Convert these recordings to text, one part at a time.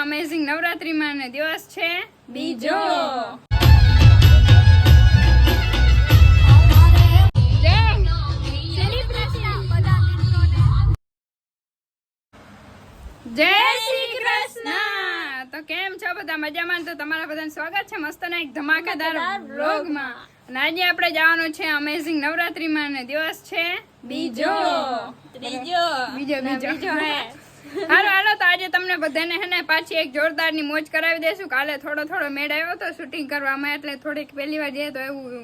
Amazing નવરાત્રીમાં ને દિવસ છે બીજો. જય શ્રી કૃષ્ણ. તો કેમ છો બધા? મજામાં? તો તમારા બધાનું સ્વાગત છે મસ્તના એક ધમાકેદાર વ્લોગમાં. અને આજે આપણે જવાનું છે અમેઝિંગ નવરાત્રીમાં ને દિવસ છે બીજો. હાલો તો આજે તમને બધાને હે ને પાછી એક જોરદારની મોજ કરાવી દઈશું. કાલે થોડો મેળ આવ્યો તો શૂટિંગ કરવામાં, એટલે થોડીક પહેલી વાર જઈએ તો એવું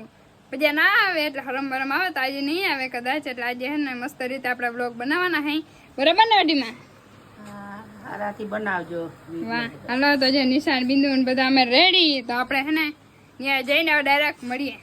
મજા ના આવે, એટલે હરમ ભરમ આવે. તો આજે નહીં આવે કદાચ, એટલે આજે હે ને મસ્ત રીતે આપણે વ્લોગ બનાવવાના હે. બરાબર ને અડીમાં? આરાથી બનાવજો. વાહ. હાલો તો જે નિશાન બિંદુ ને બધા અમે રેડી. તો આપણે હે ને ત્યાં જઈને હવે ડાયરેક્ટ મળીએ.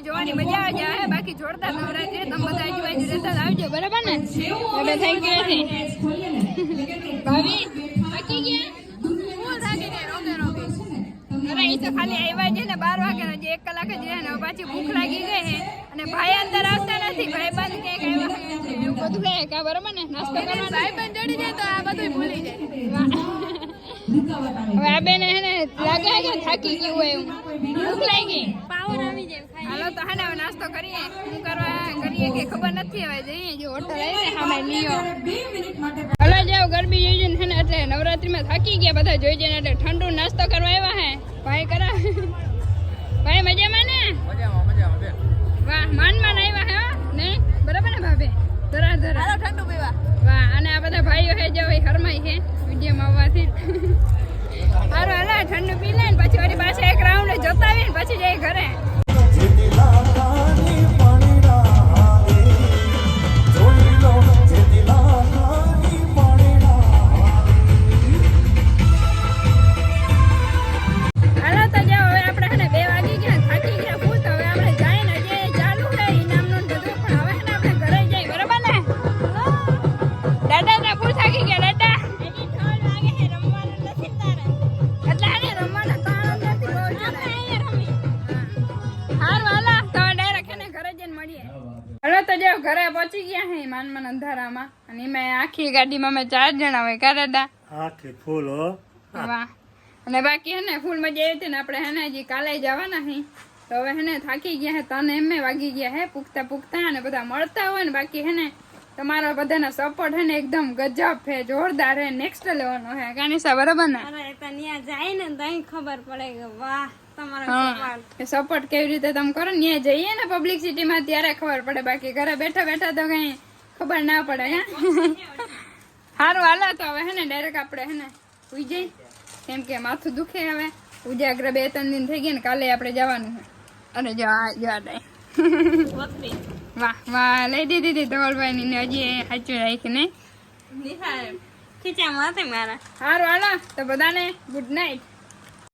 જોવાની મજા આવે. બાકી જોરદાર નવરાત્રી તમે બધા આજુબાજુ રહેતા તો આવજો બરાબર ને હવે થઈ ગયો છે ભાભી થાકી ગયા હું થાકી ગઈ રોગે રોગે અરે એ તો ખાલી આવ્યા છે ને 12 વાગે હજી 1 કલાક જ રહે ને પાછી ભૂખ લાગી ગઈ છે અને ભાઈ અંદર આવતા નથી ભાઈ બંધ કે આવ્યા છે એવું બધું લે કા બરાબર ને નાસ્તો કરવાનો ભાઈ બંધ ચડી જાય તો આ બધું ભૂલી જાય હવે આ બેને હે ને લાગે કે થાકી ગયું હોય એવું ભૂખ લાગી પાવર આવી જાય હાલો તો હે ને હવે નાસ્તો કરીએ શું કરીએ કે ખબર નથી હવે જઈએ જો હોટલ આવી ને સામે લીયો હલો જાવ ગરબી જોઈ ને ને એટલે નવરાત્રીમાં થાકી ગયા બધા જોઈ જઈને એટલે ઠંડુ નાસ્તો કરવા આવ્યા હે ભાઈ કરા ભાઈ મજામાં ને વાહ માન આવ્યા હે ને બરાબર ને ભાભી ધરા ધરા હાલો ઠંડુ પીવા વાહ અને આ બધા ભાઈઓ હે જો હરમાઈ છે વિડીયોમાં આવવાથી હારો હાલો ઠંડુ પી લે ને પછી વળી પાછા એક રાઉન્ડ જોતા આવીને પછી જઈ ઘરે ઘરે પહોંચી ગયા હે માન અંધારામાં અને એમાં આખી ગાડીમાં અમે 4 જણા હોય કારેડા આખી ફૂલ હો વાહ અને બાકી હે ને ફૂલ મજા આવી હતી ને આપણે હે ને હજી કાલે જવાના હી તો હવે હે ને થાકી ગયા હે તને એમે વાગી ગયા હે પૂગતા અને બધા મળતા હોય ને બાકી હે ને તમારા બધાનો સપોર્ટ હે ને એકદમ ગજબ હે જોરદાર હે નેક્સ્ટ લેવલનો હે કાનિશા બરાબર ને અરે તો ન્યા જાય ને તો ખબર પડે કે વાહ સપોર્ટ કેવી રીતે તમે કરો ને જઈએ ને પબ્લિક સિટી માં ત્યારે ખબર પડે બાકી ઘરે બેઠા બેઠા તો કઈ ખબર ના પડે હે સારું હાલો તો હવે હે ને ડાયરેક્ટ આપણે હે ને ઉઈ જઈ કેમ કે માથું દુખે હવે ઉજાગરા 2-3 દિન થઈ ગયા ને કાલે આપણે જવાનું છે અને જો આ વાહ વાહ લઈ દીધી ધવલભાઈ ની હજી સાચું રાખી ને ખીચામાં હતી મારા સારું હાલો તો બધાને ગુડ નાઇટ